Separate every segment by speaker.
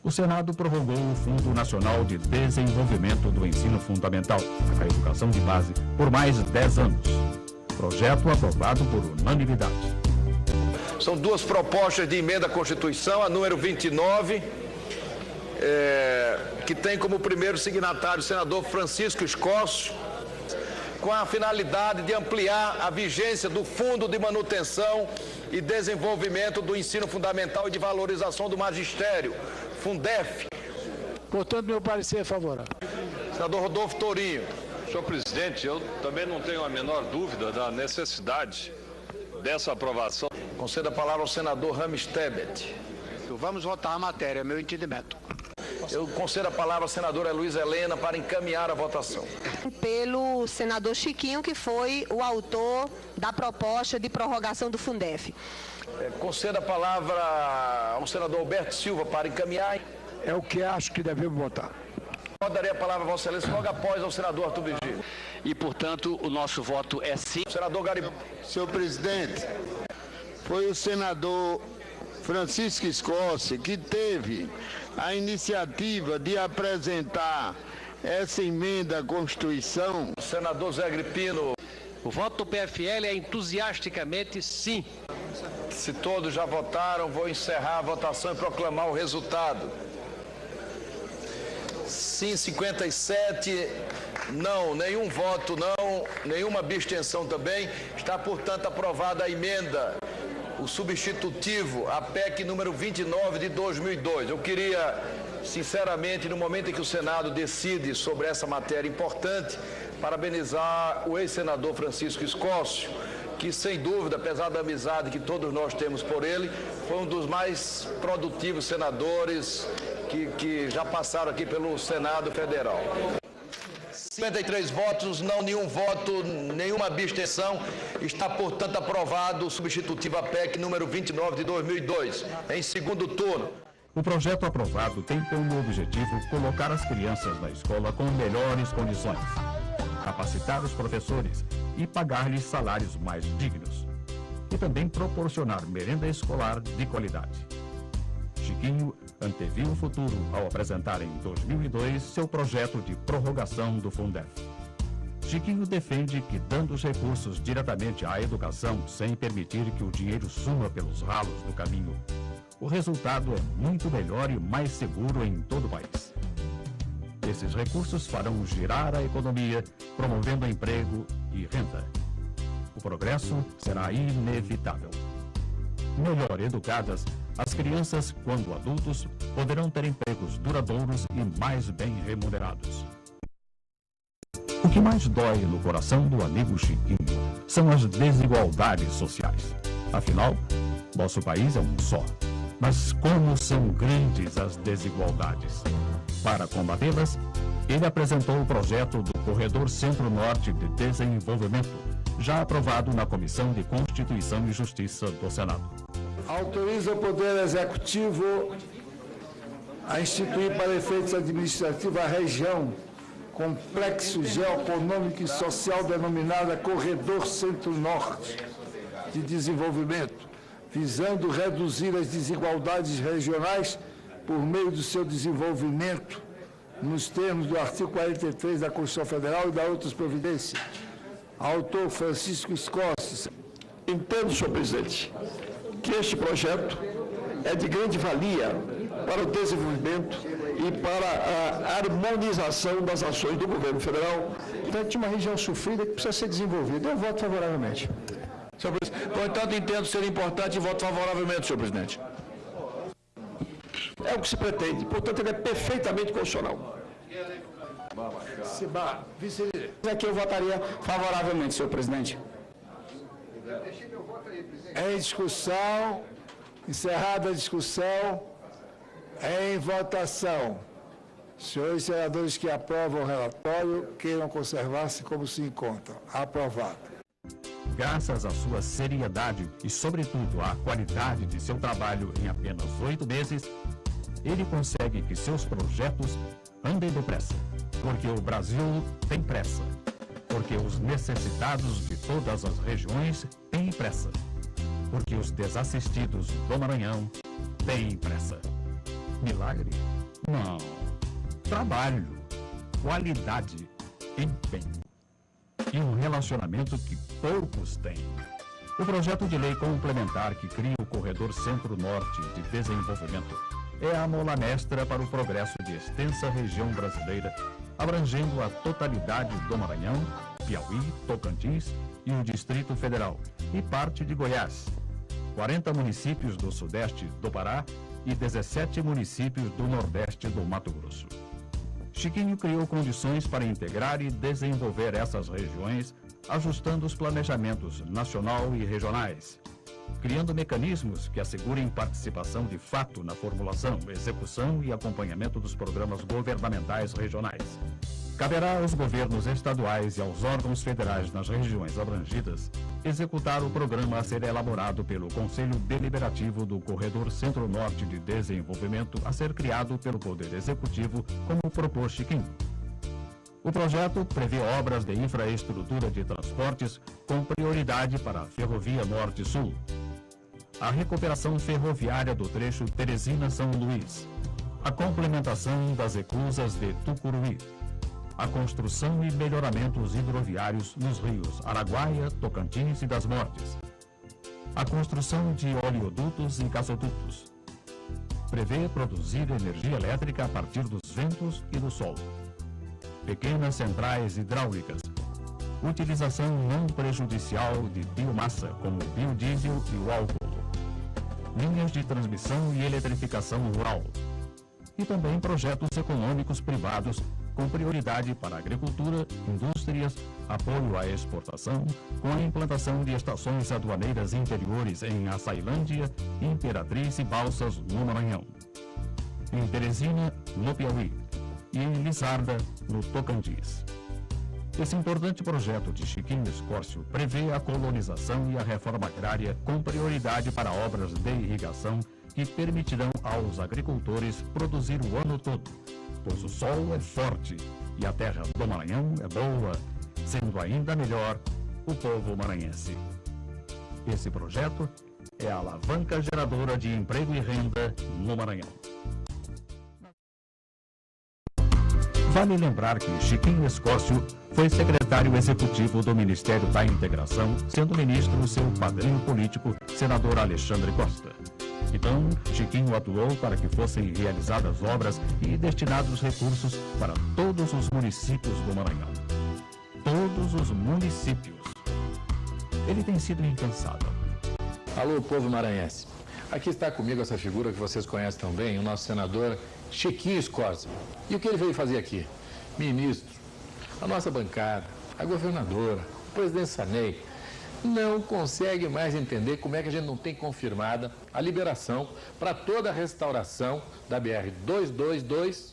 Speaker 1: O Senado prorrogou o Fundo Nacional de Desenvolvimento do Ensino Fundamental, a educação de base, por mais 10 anos. Projeto aprovado por unanimidade.
Speaker 2: São duas propostas de emenda à Constituição, a número 29, que tem como primeiro signatário o senador Francisco Escócio, com a finalidade de ampliar a vigência do Fundo de Manutenção e Desenvolvimento do Ensino Fundamental e de Valorização do Magistério, Fundef.
Speaker 3: Portanto, meu parecer é favorável.
Speaker 2: Senador Rodolfo Tourinho.
Speaker 4: Senhor presidente, eu também não tenho a menor dúvida da necessidade dessa aprovação.
Speaker 2: Conceda a palavra ao senador Rames Tebet.
Speaker 3: Vamos votar a matéria, é meu entendimento.
Speaker 2: Eu concedo a palavra à senadora Luiza Helena para encaminhar a votação.
Speaker 5: Pelo senador Chiquinho, que foi o autor da proposta de prorrogação do Fundef.
Speaker 2: Conceda a palavra ao senador Alberto Silva para encaminhar.
Speaker 3: É o que acho que devemos votar.
Speaker 2: Eu darei a palavra a Vossa Excelência logo após ao senador Arthur Virgílio.
Speaker 6: E, portanto, o nosso voto é sim.
Speaker 2: Senador Garibaldi.
Speaker 7: Senhor presidente, foi o senador Francisco Escócio que teve a iniciativa de apresentar essa emenda à Constituição.
Speaker 2: Senador Zé Agripino.
Speaker 6: O voto do PFL é entusiasticamente sim.
Speaker 2: Se todos já votaram, vou encerrar a votação e proclamar o resultado. Sim, 57, não, nenhum voto não, nenhuma abstenção também. Está, portanto, aprovada a emenda, o substitutivo, a PEC número 29 de 2002. Eu queria, sinceramente, no momento em que o Senado decide sobre essa matéria importante, parabenizar o ex-senador Francisco Escócio, que, sem dúvida, apesar da amizade que todos nós temos por ele, foi um dos mais produtivos senadores que já passaram aqui pelo Senado Federal. 53 votos, não nenhum voto, nenhuma abstenção. Está, portanto, aprovado o substitutivo à PEC número 29 de 2002, em segundo turno.
Speaker 1: O projeto aprovado tem como objetivo colocar as crianças na escola com melhores condições, capacitar os professores e pagar-lhes salários mais dignos. E também proporcionar merenda escolar de qualidade. Chiquinho anteviu o futuro ao apresentar em 2002 seu projeto de prorrogação do Fundef. Chiquinho defende que, dando os recursos diretamente à educação, sem permitir que o dinheiro suma pelos ralos do caminho, o resultado é muito melhor e mais seguro em todo o país. Esses recursos farão girar a economia, promovendo emprego e renda. O progresso será inevitável. Melhor educadas, as crianças, quando adultos, poderão ter empregos duradouros e mais bem remunerados. O que mais dói no coração do amigo Chiquinho são as desigualdades sociais. Afinal, nosso país é um só. Mas como são grandes as desigualdades? Para combatê-las, ele apresentou o projeto do Corredor Centro-Norte de Desenvolvimento, já aprovado na Comissão de Constituição e Justiça do Senado.
Speaker 8: Autoriza o Poder Executivo a instituir para efeitos administrativos a região Complexo Geoeconômico e Social denominada Corredor Centro-Norte de Desenvolvimento, visando reduzir as desigualdades regionais por meio do seu desenvolvimento nos termos do artigo 43 da Constituição Federal e da outras providências. Autor Francisco Escócio.
Speaker 7: Entendo, senhor presidente, que este projeto é de grande valia para o desenvolvimento e para a harmonização das ações do governo federal
Speaker 3: Portanto, uma região sofrida que precisa ser desenvolvida. Eu voto favoravelmente.
Speaker 2: Senhor presidente, portanto, entendo ser importante e voto favoravelmente, senhor presidente.
Speaker 7: é o que se pretende, portanto ele é perfeitamente constitucional.
Speaker 3: Aqui eu votaria favoravelmente, senhor presidente.
Speaker 8: Em discussão, encerrada a discussão, em votação. Senhores senadores que aprovam o relatório, queiram conservar-se como se encontram. Aprovado.
Speaker 1: Graças à sua seriedade e, sobretudo, à qualidade de seu trabalho em apenas 8 meses, ele consegue que seus projetos andem depressa. Porque o Brasil tem pressa. Porque os necessitados de todas as regiões têm pressa. Porque os desassistidos do Maranhão têm pressa. Milagre? Não. Trabalho, qualidade, empenho e um relacionamento que poucos têm. O projeto de lei complementar que cria o Corredor Centro-Norte de Desenvolvimento é a mola mestra para o progresso de extensa região brasileira, abrangendo a totalidade do Maranhão, Piauí, Tocantins e o Distrito Federal, e parte de Goiás, 40 municípios do Sudeste do Pará e 17 municípios do Nordeste do Mato Grosso. Chiquinho criou condições para integrar e desenvolver essas regiões, ajustando os planejamentos nacional e regionais, criando mecanismos que assegurem participação de fato na formulação, execução e acompanhamento dos programas governamentais regionais. Caberá aos governos estaduais e aos órgãos federais nas regiões abrangidas executar o programa a ser elaborado pelo Conselho Deliberativo do Corredor Centro-Norte de Desenvolvimento a ser criado pelo Poder Executivo, como propôs Chiquinho. O projeto prevê obras de infraestrutura de transportes com prioridade para a Ferrovia Norte-Sul, a recuperação ferroviária do trecho Teresina-São Luís, a complementação das reclusas de Tucuruí, a construção e melhoramentos hidroviários nos rios Araguaia, Tocantins e das Mortes, a construção de oleodutos e gasodutos. Prevê produzir energia elétrica a partir dos ventos e do sol. Pequenas centrais hidráulicas, utilização não prejudicial de biomassa, como o biodiesel e o álcool, linhas de transmissão e eletrificação rural, e também projetos econômicos privados com prioridade para a agricultura, indústrias, apoio à exportação, com a implantação de estações aduaneiras interiores em Açailândia, Imperatriz e Balsas, no Maranhão, em Teresina, no Piauí, e em Lizarda, no Tocantins. Esse importante projeto de Chiquinho Escórcio prevê a colonização e a reforma agrária com prioridade para obras de irrigação que permitirão aos agricultores produzir o ano todo, pois o sol é forte e a terra do Maranhão é boa, sendo ainda melhor o povo maranhense. Esse projeto é a alavanca geradora de emprego e renda no Maranhão. Vale lembrar que Chiquinho Escórcio foi secretário executivo do Ministério da Integração, sendo ministro o seu padrinho político, senador Alexandre Costa. Então, Chiquinho atuou para que fossem realizadas obras e destinados recursos para todos os municípios do Maranhão. Todos os municípios. Ele tem sido incansável.
Speaker 9: Alô, povo maranhense. Aqui está comigo essa figura que vocês conhecem tão bem, o nosso senador Chiquinho Escórcio. E o que ele veio fazer aqui? Ministro, a nossa bancada, a governadora, o presidente Sarney, não consegue mais entender como é que a gente não tem confirmada a liberação para toda a restauração da BR-222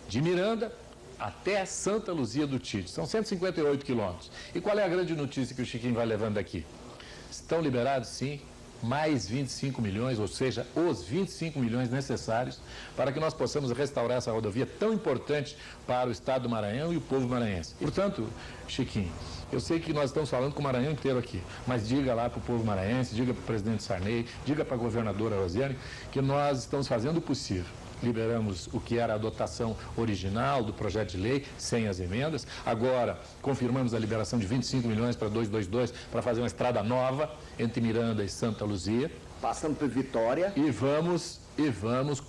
Speaker 9: de Miranda até Santa Luzia do Tite. São 158 quilômetros. E qual é a grande notícia que o Chiquinho vai levando aqui? Estão liberados, sim, mais 25 milhões, ou seja, os 25 milhões necessários para que nós possamos restaurar essa rodovia tão importante para o estado do Maranhão e o povo maranhense. Portanto, Chiquinho, eu sei que nós estamos falando com o Maranhão inteiro aqui, mas diga lá para o povo maranhense, diga para o presidente Sarney, diga para a governadora Rosiane que nós estamos fazendo o possível. Liberamos o que era a dotação original do projeto de lei, sem as emendas. Agora, confirmamos a liberação de 25 milhões para 222 para fazer uma estrada nova entre Miranda e Santa Luzia.
Speaker 10: Passando por Vitória.
Speaker 9: E vamos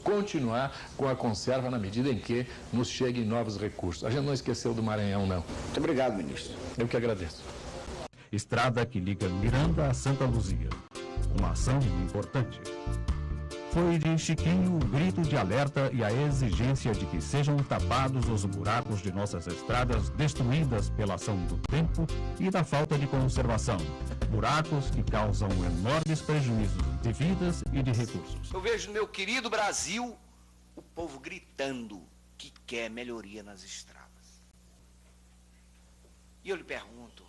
Speaker 9: continuar com a conserva na medida em que nos cheguem novos recursos. A gente não esqueceu do Maranhão, não.
Speaker 10: Muito obrigado, ministro.
Speaker 9: Eu que agradeço.
Speaker 1: Estrada que liga Miranda a Santa Luzia. Uma ação importante. Foi de Chiquinho o grito de alerta e a exigência de que sejam tapados os buracos de nossas estradas destruídas pela ação do tempo e da falta de conservação. Buracos que causam enormes prejuízos de vidas e de recursos.
Speaker 10: Eu vejo no meu querido Brasil o povo gritando que quer melhoria nas estradas. E eu lhe pergunto,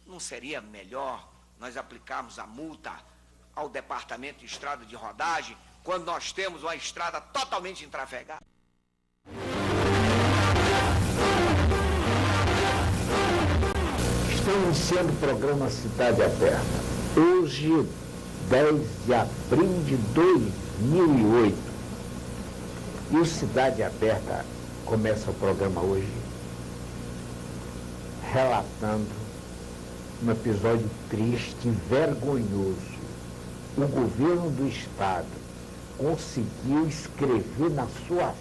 Speaker 10: não seria melhor nós aplicarmos a multa ao Departamento de Estrada de Rodagem, quando nós temos uma estrada totalmente intrafegada?
Speaker 11: Estou iniciando o programa Cidade Aberta. Hoje, 10 de abril de 2008. E o Cidade Aberta começa o programa hoje relatando um episódio triste e vergonhoso. O governo do Estado conseguiu escrever nas suas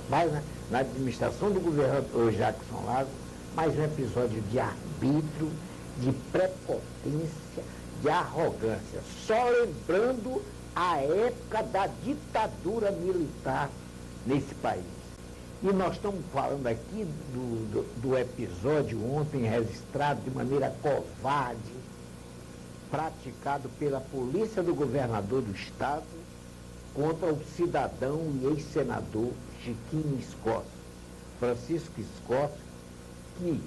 Speaker 11: páginas, na administração do governador Jackson Lago, mais um episódio de arbítrio, de prepotência, de arrogância. Só lembrando a época da ditadura militar nesse país. E nós estamos falando aqui do episódio ontem registrado de maneira covarde, praticado pela polícia do governador do Estado contra o cidadão e ex-senador Chiquinho Scorza, Francisco Scorza, que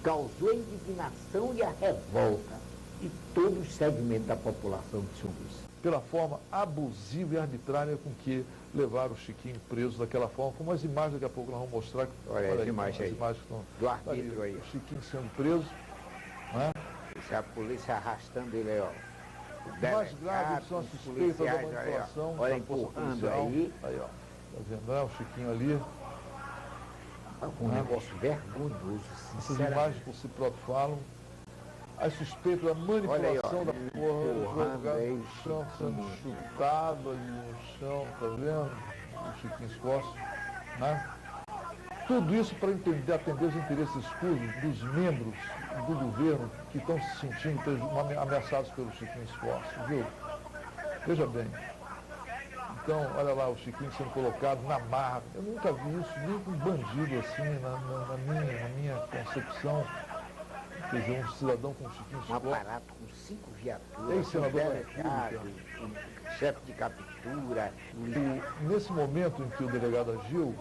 Speaker 11: causou a indignação e a revolta de todo o segmento da população de São Luís.
Speaker 12: Pela forma abusiva e arbitrária com que levaram o Chiquinho preso daquela forma, como as imagens daqui a pouco nós vamos mostrar.
Speaker 11: Olha as imagens aí,
Speaker 12: imagens que estão,
Speaker 11: do arbítrio aí.
Speaker 12: O Chiquinho sendo preso, né?
Speaker 11: Isso é a polícia arrastando ele aí, ó.
Speaker 12: O mais grave são as suspeitas da manipulação.
Speaker 11: Olha, empurrando aí.
Speaker 12: Aí, ó. Tá vendo, né? O Chiquinho ali.
Speaker 11: Um negócio vergonhoso,
Speaker 12: essas imagens por si próprio falam. As suspeitas da manipulação da porra, jogado no chão, sendo chutado ali no chão, tá vendo? O Chiquinho Scorza, né? Tudo isso para atender os interesses escusos dos membros do governo que estão se sentindo ameaçados pelo Chiquinho Scorza, viu? Veja bem. Então, olha lá, o Chiquinho sendo colocado na marra. Eu nunca vi isso, nem com bandido assim, na minha concepção. Quer dizer, um cidadão com o Chiquinho Scorza.
Speaker 11: Um aparato com 5 viaturas,
Speaker 12: ex-senador
Speaker 11: chefe de captura.
Speaker 12: E nesse momento em que o delegado agiu,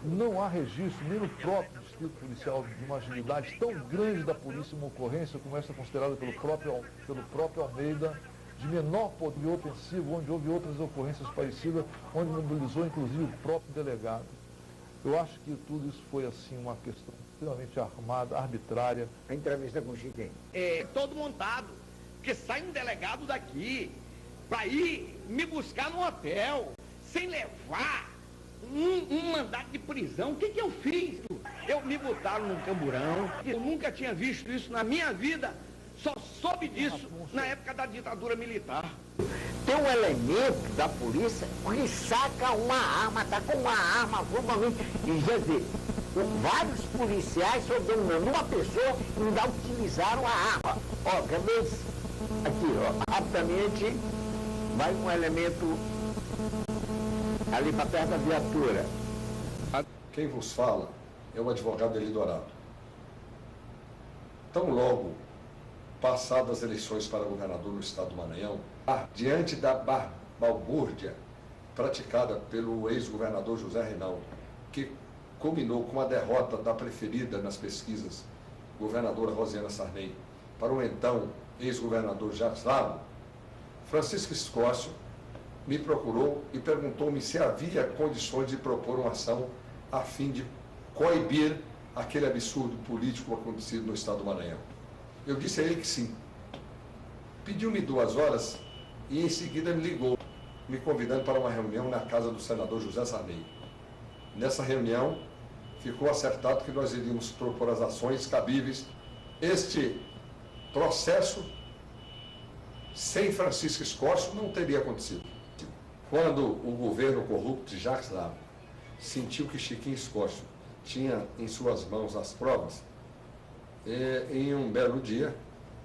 Speaker 12: não há registro, nem no próprio distrito policial, de uma agilidade tão grande da polícia, uma ocorrência como essa considerada pelo próprio Almeida, de menor poder ofensivo, onde houve outras ocorrências parecidas, onde mobilizou inclusive o próprio delegado. Eu acho que tudo isso foi assim uma questão extremamente armada, arbitrária.
Speaker 11: A entrevista com o Chiquinho.
Speaker 10: É todo montado, porque sai um delegado daqui para ir me buscar no hotel, sem levar um mandato de prisão. O que eu fiz? Me botaram num camburão, eu nunca tinha visto isso na minha vida, só soube disso na época da ditadura militar.
Speaker 11: Tem um elemento da polícia que saca uma arma, tá com uma arma, e quer dizer, vários policiais dominando uma pessoa e ainda utilizaram a arma. Ó, quer ver? Aqui, ó, rapidamente, vai um elemento ali para perto da viatura.
Speaker 13: Quem vos fala é o advogado Eli Dourado. Tão logo passadas as eleições para governador no estado do Maranhão, diante da balbúrdia praticada pelo ex-governador José Reinaldo, que culminou com a derrota da preferida nas pesquisas, governadora Rosiana Sarney, para o então ex-governador Jacques Lago, Francisco Scorza me procurou e perguntou-me se havia condições de propor uma ação a fim de coibir aquele absurdo político acontecido no estado do Maranhão. Eu disse a ele que sim. Pediu-me 2 horas e em seguida me ligou, me convidando para uma reunião na casa do senador José Sarney. Nessa reunião, ficou acertado que nós iríamos propor as ações cabíveis. Este processo, sem Francisco Scorza, não teria acontecido. Quando o governo corrupto de Jacques Lago sentiu que Chiquinho Scorza tinha em suas mãos as provas, em um belo dia,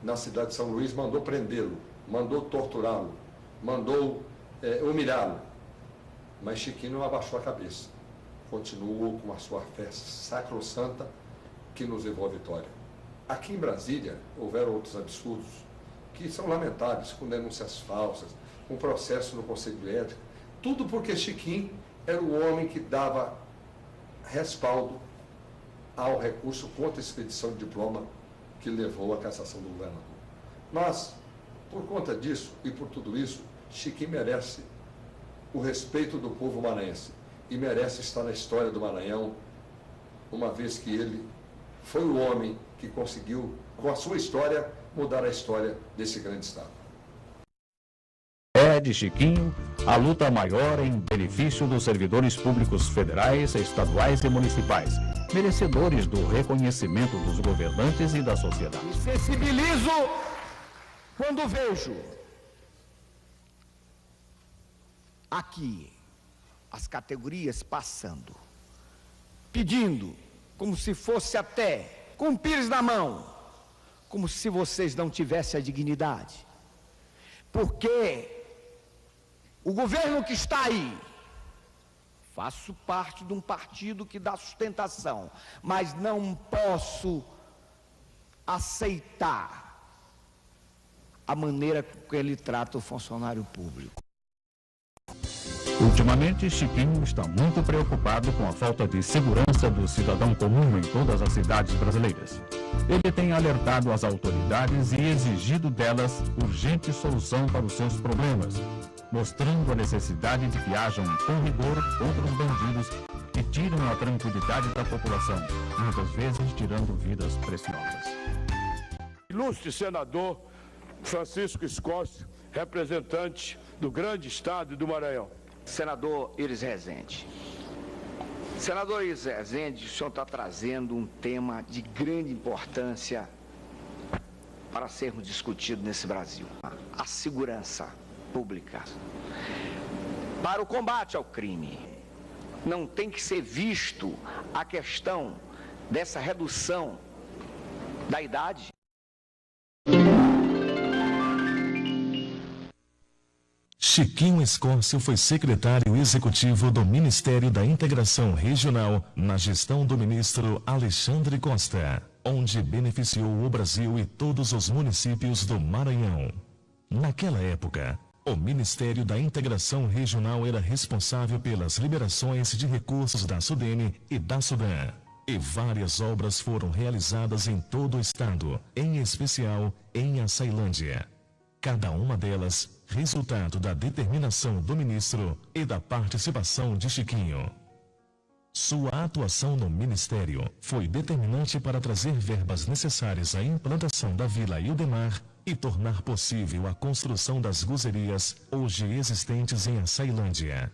Speaker 13: na cidade de São Luís, mandou prendê-lo, mandou torturá-lo, mandou humilhá-lo. Mas Chiquinho não abaixou a cabeça. Continuou com a sua fé sacrossanta que nos levou à vitória. Aqui em Brasília, houveram outros absurdos que são lamentáveis, com denúncias falsas, com processo no Conselho de Ética, tudo porque Chiquinho era o homem que dava respaldo ao recurso contra a expedição de diploma que levou à cassação do governador. Mas, por conta disso e por tudo isso, Chiquinho merece o respeito do povo maranhense e merece estar na história do Maranhão, uma vez que ele foi o homem que conseguiu, com a sua história, mudar a história desse grande estado.
Speaker 1: é de Chiquinho a luta maior em benefício dos servidores públicos federais, estaduais e municipais, merecedores do reconhecimento dos governantes e da sociedade.
Speaker 10: Me sensibilizo quando vejo aqui as categorias passando, pedindo, como se fosse até com o pires na mão, como se vocês não tivessem a dignidade. Porque o governo que está aí, faço parte de um partido que dá sustentação, mas não posso aceitar a maneira com que ele trata o funcionário público.
Speaker 1: Ultimamente, Chiquinho está muito preocupado com a falta de segurança do cidadão comum em todas as cidades brasileiras. Ele tem alertado as autoridades e exigido delas urgente solução para os seus problemas, mostrando a necessidade de que haja um corredor contra os bandidos que tiram a tranquilidade da população, muitas vezes tirando vidas preciosas.
Speaker 14: Ilustre senador Francisco Escócio, representante do grande estado do Maranhão.
Speaker 10: Senador Iris Rezende. Senador Iris Rezende, o senhor está trazendo um tema de grande importância para sermos discutidos nesse Brasil. A segurança pública. Para o combate ao crime, não tem que ser visto a questão dessa redução da idade.
Speaker 15: Chiquinho Escócio foi secretário executivo do Ministério da Integração Regional na gestão do ministro Alexandre Costa, onde beneficiou o Brasil e todos os municípios do Maranhão. Naquela época, o Ministério da Integração Regional era responsável pelas liberações de recursos da SUDENE e da SUDAN, e várias obras foram realizadas em todo o estado, em especial em Açailândia. Cada uma delas resultado da determinação do ministro e da participação de Chiquinho. Sua atuação no ministério foi determinante para trazer verbas necessárias à implantação da Vila Ildemar e tornar possível a construção das gozerias hoje existentes em Açailândia.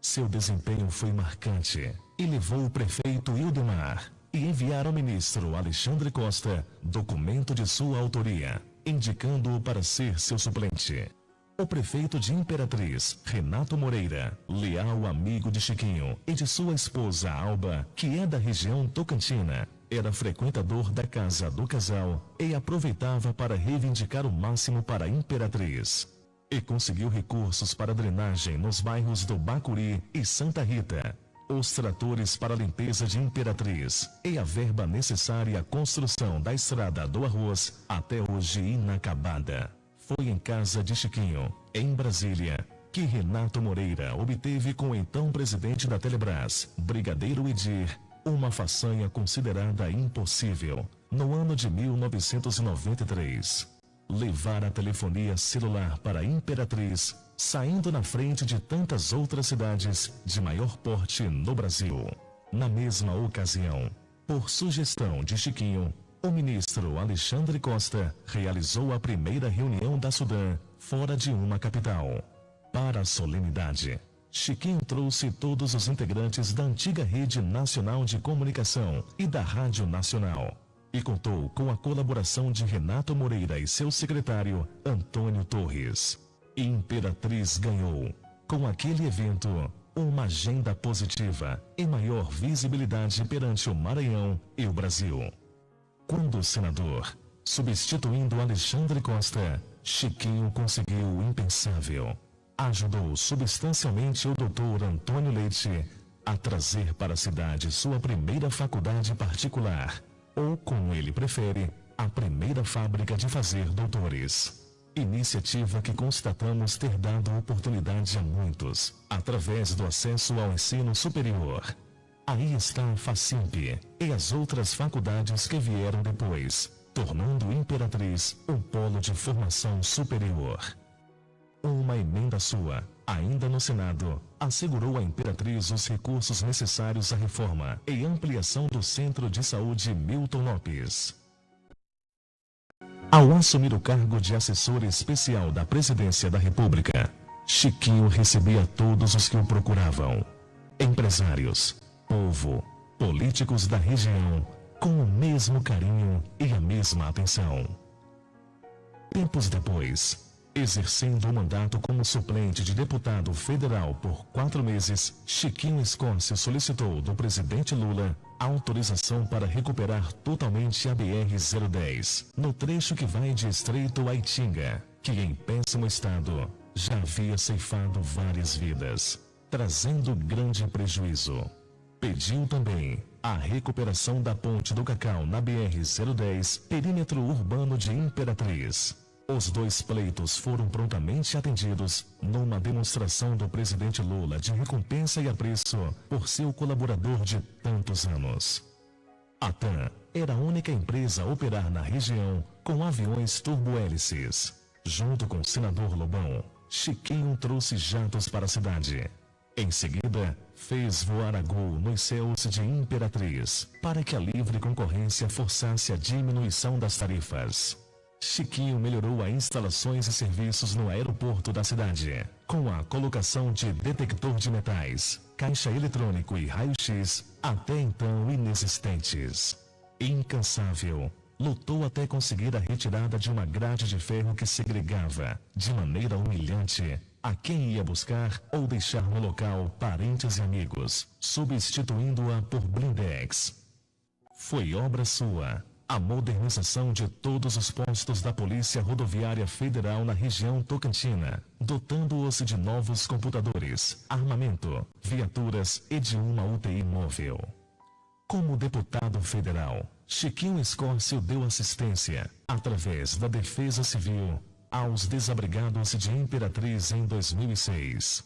Speaker 15: Seu desempenho foi marcante e levou o prefeito Ildemar a enviar ao ministro Alexandre Costa documento de sua autoria, indicando-o para ser seu suplente. O prefeito de Imperatriz, Renato Moreira, leal amigo de Chiquinho e de sua esposa Alba, que é da região tocantina, era frequentador da casa do casal e aproveitava para reivindicar o máximo para Imperatriz. E conseguiu recursos para drenagem nos bairros do Bacuri e Santa Rita, os tratores para a limpeza de Imperatriz e a verba necessária à construção da estrada do Arroz, até hoje inacabada. Foi em casa de Chiquinho, em Brasília, que Renato Moreira obteve com o então presidente da Telebrás, Brigadeiro Edir, uma façanha considerada impossível, no ano de 1993. Levar a telefonia celular para Imperatriz, saindo na frente de tantas outras cidades de maior porte no Brasil. Na mesma ocasião, por sugestão de Chiquinho, o ministro Alexandre Costa realizou a primeira reunião da SUDAN fora de uma capital. Para a solenidade, Chiquinho trouxe todos os integrantes da antiga Rede Nacional de Comunicação e da Rádio Nacional e contou com a colaboração de Renato Moreira e seu secretário Antônio Torres. Imperatriz ganhou, com aquele evento, uma agenda positiva e maior visibilidade perante o Maranhão e o Brasil. Quando o senador, substituindo Alexandre Costa, Chiquinho conseguiu o impensável. Ajudou substancialmente o doutor Antônio Leite a trazer para a cidade sua primeira faculdade particular, ou, como ele prefere, a primeira fábrica de fazer doutores. Iniciativa que constatamos ter dado oportunidade a muitos, através do acesso ao ensino superior. Aí está a Facimp e as outras faculdades que vieram depois, tornando Imperatriz um polo de formação superior. Uma emenda sua, ainda no Senado, assegurou à Imperatriz os recursos necessários à reforma e ampliação do Centro de Saúde Milton Lopes. Ao assumir o cargo de assessor especial da Presidência da República, Chiquinho recebia todos os que o procuravam. Empresários, povo, políticos da região, com o mesmo carinho e a mesma atenção. Tempos depois, exercendo o mandato como suplente de deputado federal por 4 meses, Chiquinho Escócio solicitou do presidente Lula autorização para recuperar totalmente a BR-010, no trecho que vai de Estreito a Itinga, que em péssimo estado já havia ceifado várias vidas, trazendo grande prejuízo. Pediu também a recuperação da Ponte do Cacau na BR-010, perímetro urbano de Imperatriz. Os 2 pleitos foram prontamente atendidos numa demonstração do presidente Lula de recompensa e apreço por seu colaborador de tantos anos. A TAM era a única empresa a operar na região com aviões turbohélices. Junto com o senador Lobão, Chiquinho trouxe jatos para a cidade. Em seguida, fez voar a Gol nos céus de Imperatriz, para que a livre concorrência forçasse a diminuição das tarifas. Chiquinho melhorou as instalações e serviços no aeroporto da cidade, com a colocação de detector de metais, caixa eletrônico e raio-x, até então inexistentes. Incansável, lutou até conseguir a retirada de uma grade de ferro que segregava, de maneira humilhante, a quem ia buscar ou deixar no local parentes e amigos, substituindo-a por blindex. Foi obra sua a modernização de todos os postos da Polícia Rodoviária Federal na região tocantina, dotando-os de novos computadores, armamento, viaturas e de uma UTI móvel. Como deputado federal, Chiquinho Escócio deu assistência, através da Defesa Civil, aos desabrigados de Imperatriz em 2006.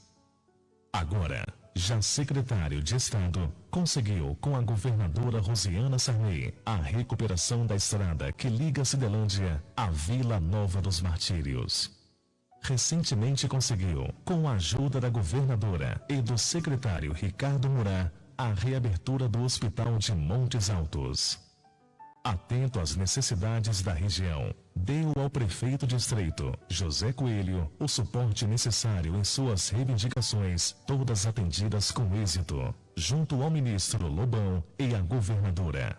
Speaker 15: Agora, já secretário de Estado, conseguiu com a governadora Rosiana Sarney a recuperação da estrada que liga Cidelândia à Vila Nova dos Martírios. Recentemente conseguiu, com a ajuda da governadora e do secretário Ricardo Murat, a reabertura do Hospital de Montes Altos. Atento às necessidades da região, deu ao prefeito de Estreito, José Coelho, o suporte necessário em suas reivindicações, todas atendidas com êxito, junto ao ministro Lobão e à governadora.